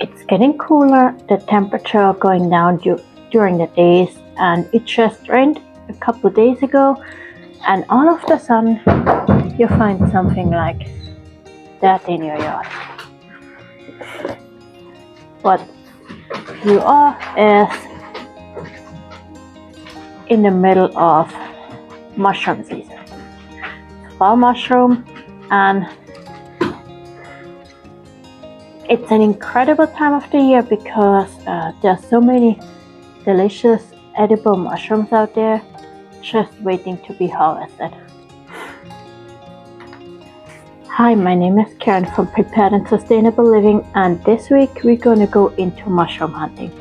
It's getting cooler, the temperature going down during the days, and it just rained a couple of days ago, and all of a sudden you find something like that in your yard. What you are is in the middle of mushroom season. It's fall mushroom, and it's an incredible time of the year because there's so many delicious edible mushrooms out there just waiting to be harvested. Hi, my name is Karen from Prepared and Sustainable Living, and this week we're going to go into mushroom hunting.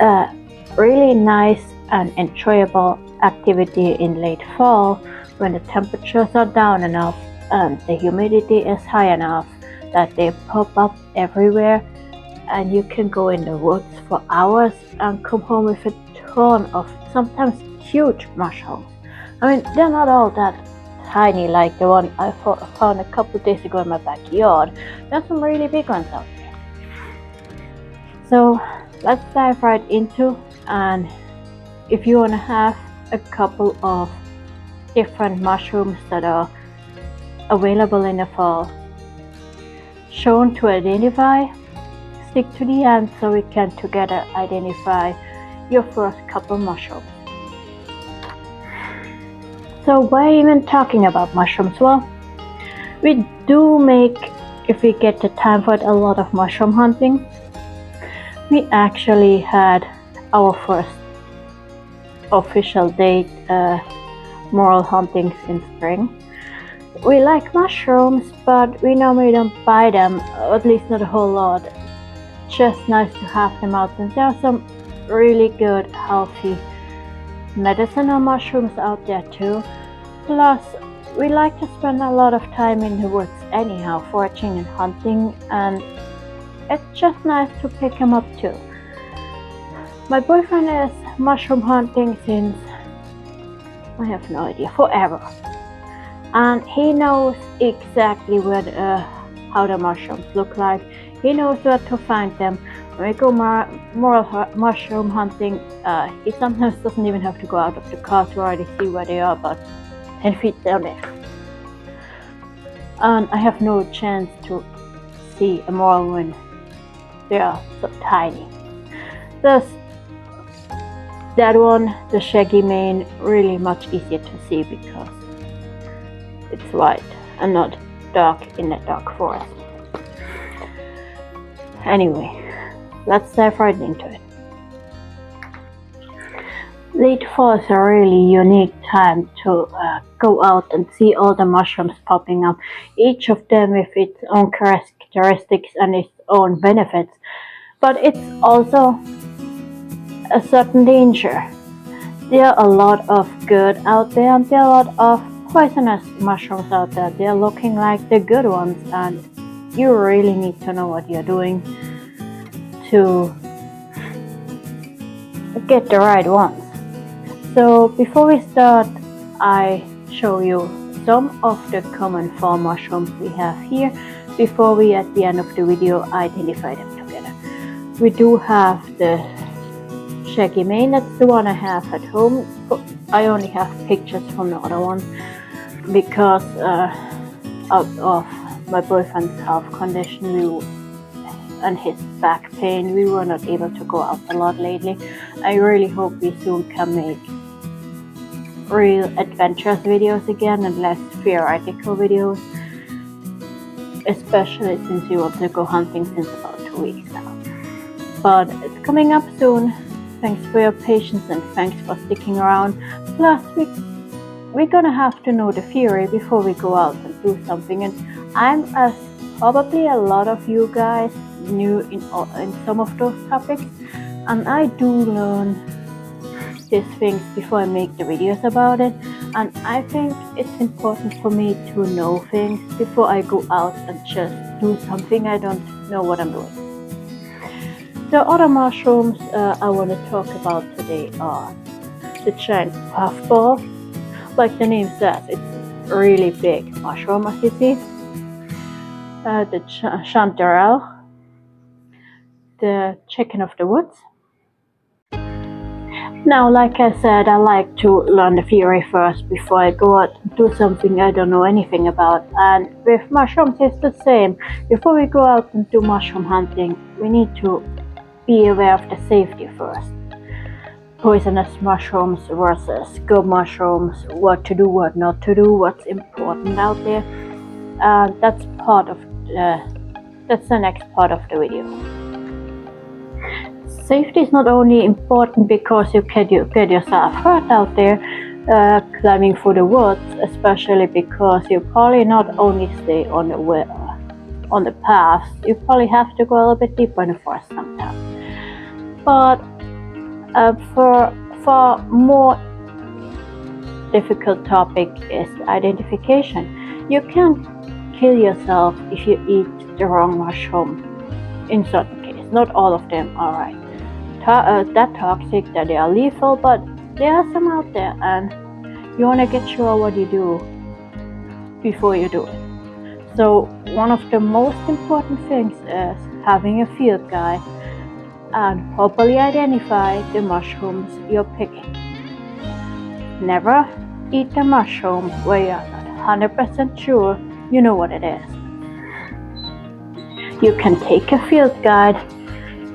A really nice and enjoyable activity in late fall when the temperatures are down enough and the humidity is high enough that they pop up everywhere, and you can go in the woods for hours and come home with a ton of sometimes huge mushrooms. I mean, they're not all that tiny like the one I found a couple of days ago in my backyard. There's some really big ones out there. So let's dive right into, and if you want to have a couple of different mushrooms that are available in the fall, shown to identify, stick to the end so we can together identify your first couple mushrooms. So why even talking about mushrooms? Well, we do make, if we get the time for it, a lot of mushroom hunting. We actually had our first official date moral hunting in spring. We like mushrooms, but we normally don't buy them, at least not a whole lot. Just nice to have them out, and there are some really good healthy medicinal mushrooms out there too. Plus, we like to spend a lot of time in the woods anyhow, foraging and hunting, and it's just nice to pick them up too. My boyfriend is mushroom hunting since, I have no idea, forever. And he knows exactly how the mushrooms look like. He knows where to find them. When we go mushroom hunting, he sometimes doesn't even have to go out of the car to already see where they are, about 10 feet down there. And I have no chance to see a moral when they are so tiny. There's that one, the Shagy mane, really much easier to see because it's white and not dark in the dark forest. Anyway, let's dive right into it. Late fall is a really unique time to go out and see all the mushrooms popping up, each of them with its own characteristics and its own benefits. But it's also a certain danger. There are a lot of good out there, and there are a lot of poisonous mushrooms out there. They're looking like the good ones, and you really need to know what you're doing to get the right ones. So before we start, I show you some of the common fall mushrooms we have here before we at the end of the video identify them together. We do have the Shagy mane, that's the one I have at home. I only have pictures from the other one because out of my boyfriend's health condition and his back pain, we were not able to go out a lot lately. I really hope we soon can make real adventurous videos again and less theoretical videos, especially since we want to go hunting since about 2 weeks now. But it's coming up soon. Thanks for your patience and thanks for sticking around. Plus, we're gonna have to know the theory before we go out and do something. And I'm, as probably a lot of you guys, new in some of those topics, and I do learn these things before I make the videos about it. And I think it's important for me to know things before I go out and just do something I don't know what I'm doing. The other mushrooms I want to talk about today are the giant puffball. Like the name says, it's a really big mushroom, as you see. The Chanterelle, the checking of the woods. Now, like I said, I like to learn the theory first before I go out and do something I don't know anything about. And with mushrooms, it's the same. Before we go out and do mushroom hunting, we need to be aware of the safety first. Poisonous mushrooms versus good mushrooms, what to do, what not to do, what's important out there. That's the next part of the video. Safety is not only important because you get yourself hurt out there climbing through the woods, especially because you probably not only stay on the path, you probably have to go a little bit deeper in the forest sometimes. But for more difficult topic is identification. You can kill yourself if you eat the wrong mushroom in certain cases. Not all of them are right. That toxic, that they are lethal, but there are some out there, and you want to get sure what you do before you do it. So one of the most important things is having a field guide and properly identify the mushrooms you're picking. Never eat a mushroom where you're not 100% sure you know what it is. You can take a field guide.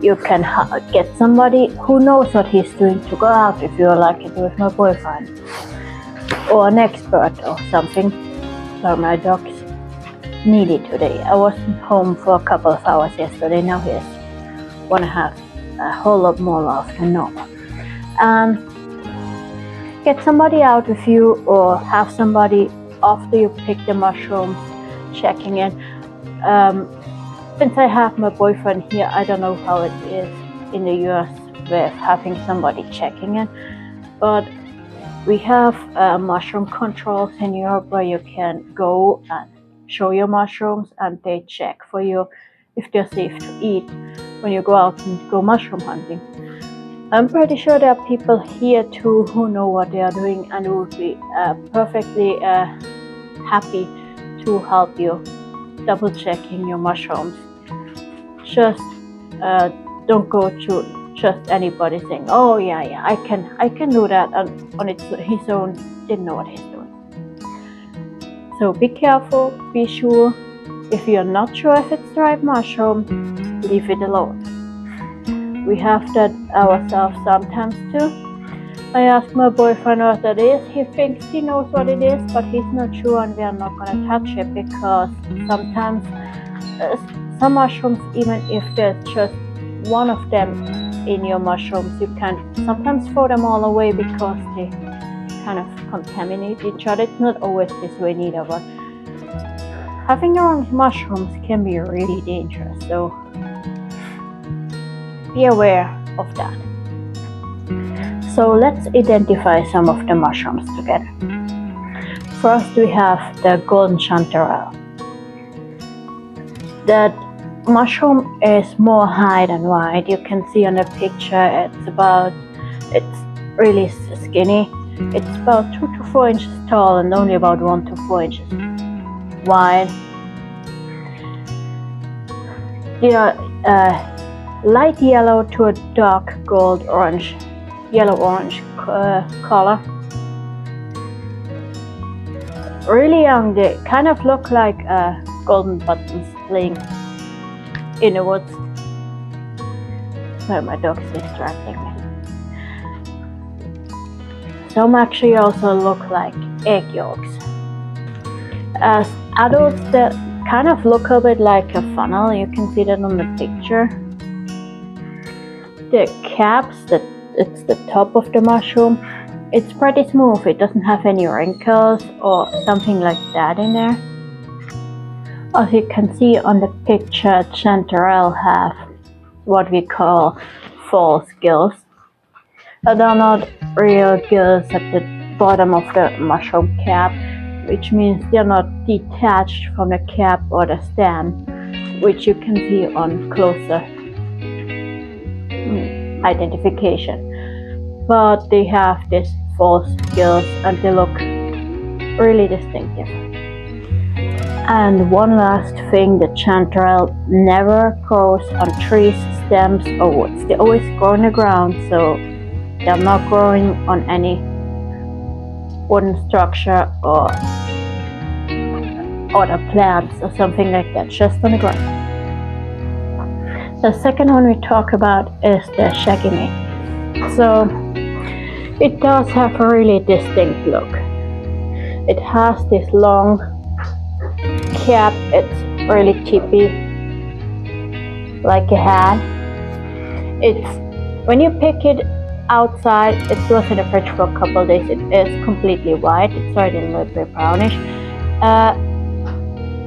You can get somebody who knows what he's doing to go out if you're like it with my boyfriend, or an expert or something. So my dog's needy today. I wasn't home for a couple of hours yesterday. Now he want to have a whole lot more love than normal. And get somebody out with you, or have somebody after you pick the mushrooms checking in. Since I have my boyfriend here, I don't know how it is in the US with having somebody checking in, but we have mushroom controls in Europe where you can go and show your mushrooms and they check for you if they're safe to eat when you go out and go mushroom hunting. I'm pretty sure there are people here too who know what they are doing and would be perfectly happy to help you double checking your mushrooms. Just don't go to just anybody saying, oh yeah, I can do that, and on his own didn't know what he's doing. So be careful, be sure. If you're not sure if it's the right mushroom, leave it alone. We have that ourselves sometimes too. I asked my boyfriend what that is. He thinks he knows what it is, but he's not sure, and we are not going to touch it because sometimes some mushrooms, even if there's just one of them in your mushrooms, you can sometimes throw them all away because they kind of contaminate each other. It's not always this way neither, but having your own mushrooms can be really dangerous, so be aware of that. So let's identify some of the mushrooms together. First we have the golden chanterelle. That mushroom is more high than wide. You can see on the picture it's really skinny. It's about 2 to 4 inches tall and only about 1 to 4 inches wide. They are light yellow to a dark gold orange, yellow-orange color. Really young. They kind of look like golden buttons playing in the woods. Sorry, my dog's distracting me. Some actually also look like egg yolks. As adults, they kind of look a bit like a funnel. You can see that on the picture. The caps, it's the top of the mushroom. It's pretty smooth. It doesn't have any wrinkles or something like that in there. As you can see on the picture, Chanterelle have what we call false gills. They're not real gills at the bottom of the mushroom cap, which means they're not detached from the cap or the stem, which you can see on closer identification. But they have these false gills and they look really distinctive. And one last thing, the chanterelle never grows on trees, stems or woods. They always grow in the ground, so they're not growing on any wooden structure or other plants or something like that, just on the ground. The second one we talk about is the Shagy. So it does have a really distinct look. It has this long cap, it's really tippy, like a hat. It's when you pick it outside, it was in the fridge for a couple of days, it is completely white, it's already a little bit brownish.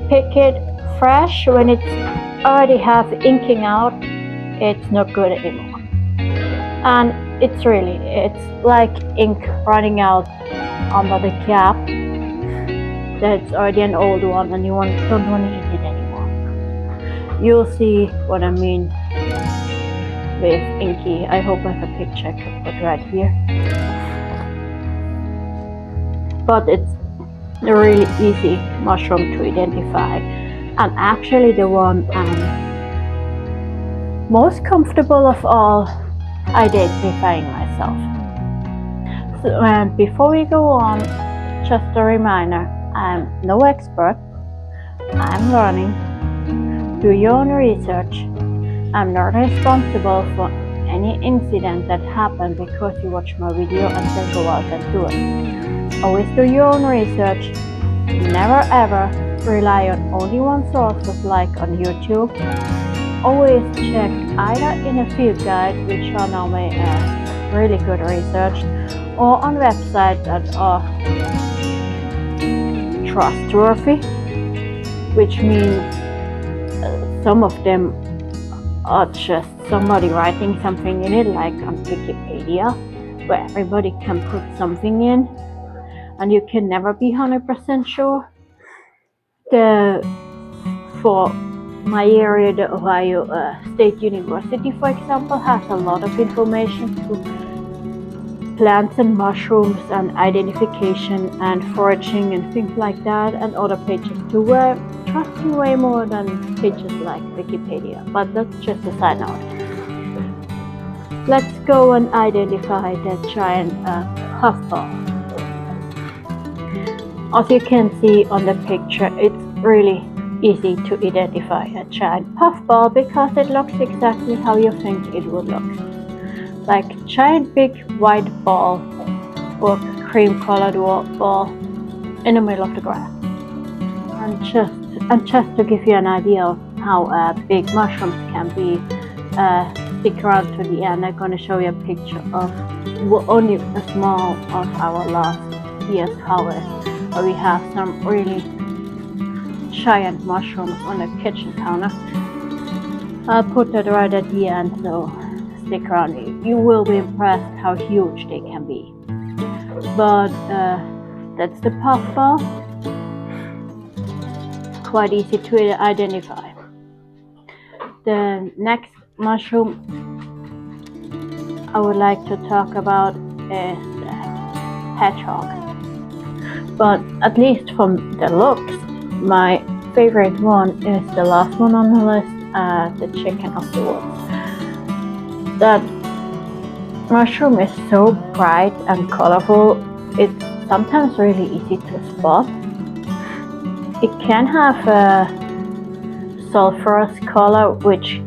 Pick it fresh when it's already have inking out, it's not good anymore. And it's like ink running out under the cap. That's already an old one and you don't want to eat it anymore. You'll see what I mean with inky. I hope I have a picture I can put right here. But it's a really easy mushroom to identify, and actually the one I'm most comfortable of all identifying myself. So, and before we go on, just a reminder, I'm no expert, I'm learning. Do your own research. I'm not responsible for any incident that happened because you watch my video and then go out and do it. Always do your own research. Never ever rely on only one source like on YouTube. Always check either in a field guide, which are normally really good research, or on websites that are trustworthy, which means some of them are just somebody writing something in it, like on Wikipedia, where everybody can put something in and you can never be 100% sure. For my area, the Ohio State University, for example, has a lot of information to plants and mushrooms and identification and foraging and things like that, and other pages too, where trusting way more than pages like Wikipedia. But that's just a side note. Let's go and identify that giant puffball. As you can see on the picture, it's really easy to identify a giant puffball because it looks exactly how you think it would look. Like a giant big white ball or cream colored ball in the middle of the grass. And just to give you an idea of how big mushrooms can be, stick around to the end. I'm going to show you a picture of only a small of our last year's harvest, where we have some really giant mushrooms on the kitchen counter. I'll put that right at the end, so stick around. You will be impressed how huge they can be. But that's the puffball. Quite easy to identify. The next mushroom I would like to talk about is the hedgehog. But at least from the looks, my favorite one is the last one on the list, the chicken of the woods. That mushroom is so bright and colorful, it's sometimes really easy to spot. It can have a sulfurous color, which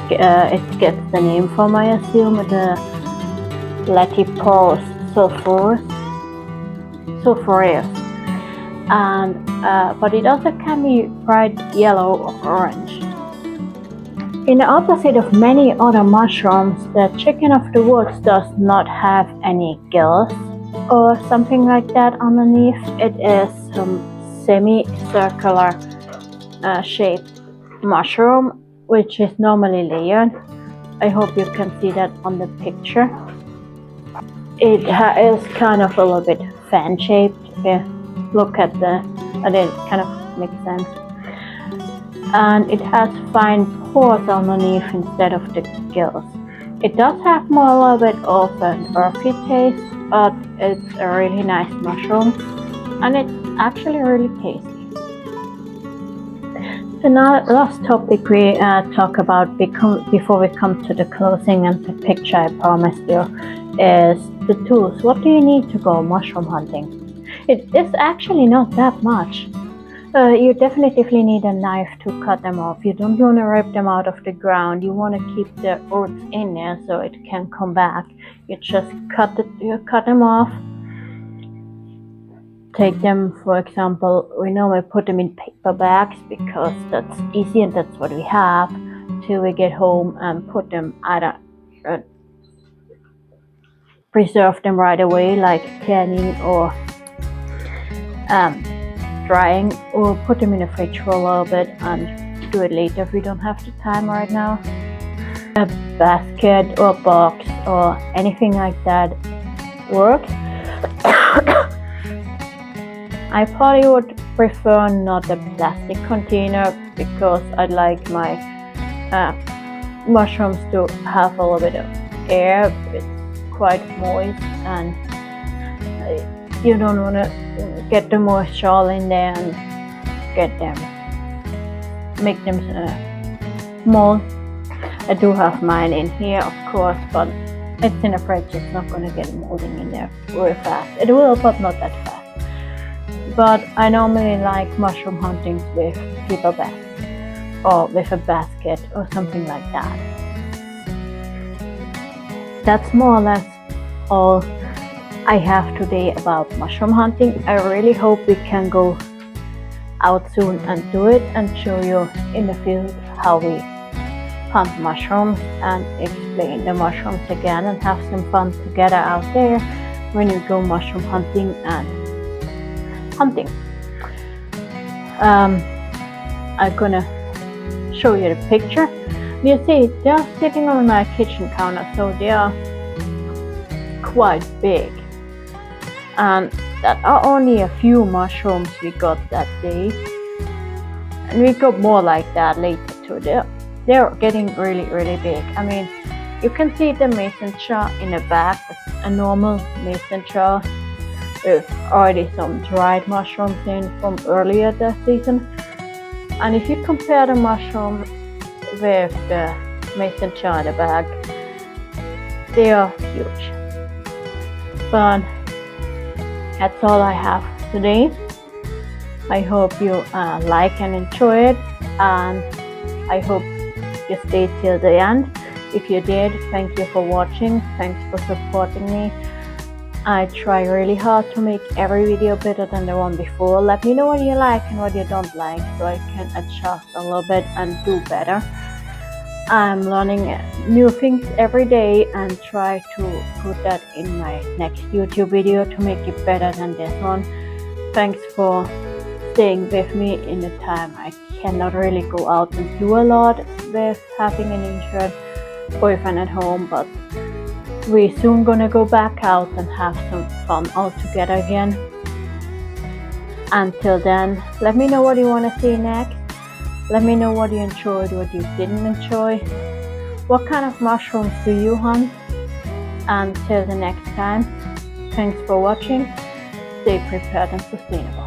it gets the name from, I assume, the Platypus sulphureus. And but it also can be bright yellow or orange. In the opposite of many other mushrooms, the chicken of the woods does not have any gills or something like that underneath. It is some semicircular shaped mushroom, which is normally layered. I hope you can see that on the picture. It is kind of a little bit fan shaped. Here, look at and it kind of makes sense. And it has fine pores underneath instead of the gills. It does have more a little bit of an earthy taste, but it's a really nice mushroom and it's actually really tasty. The last topic we talk about before we come to the closing and the picture I promised you is the tools. What do you need to go mushroom hunting? It is actually not that much. You definitely need a knife to cut them off. You don't want to rip them out of the ground. You want to keep the roots in there so it can come back. You just cut them off. Take them, for example, we normally put them in paper bags because that's easy and that's what we have till we get home, and put them either preserve them right away, like canning or drying, or put them in the fridge for a little bit and do it later if we don't have the time right now. A basket or box or anything like that works. I probably would prefer not a plastic container because I like my mushrooms to have a little bit of air. It's quite moist and you don't want to get the moisture all in there and make them mold. I do have mine in here, of course, but it's in a fridge. It's not going to get molding in there very fast. It will, but not that fast. But I normally like mushroom hunting with paper bags or with a basket or something like that. That's more or less all I have today about mushroom hunting. I really hope we can go out soon and do it and show you in the field how we hunt mushrooms and explain the mushrooms again and have some fun together out there when you go mushroom hunting and hunting. I'm gonna show you the picture. You see, they're sitting on my kitchen counter, so they are quite big. And that are only a few mushrooms we got that day, and we got more like that later too. They're getting really big. I mean, you can see the mason jar in the back. That's a normal mason jar with already some dried mushrooms in from earlier this season. And if you compare the mushroom with the mason jar in the bag, they are huge. But that's all I have today. I hope you like and enjoy it, and I hope you stayed till the end. If you did, thank you for watching. Thanks for supporting me. I try really hard to make every video better than the one before. Let me know what you like and what you don't like so I can adjust a little bit and do better. I'm learning new things every day and try to put that in my next YouTube video to make it better than this one. Thanks for staying with me in the time I cannot really go out and do a lot with having an injured boyfriend at home, but we're soon gonna go back out and have some fun all together again. Until then, let me know what you want to see next. Let me know what you enjoyed, what you didn't enjoy. What kind of mushrooms do you hunt? Until the next time, thanks for watching. Stay prepared and sustainable.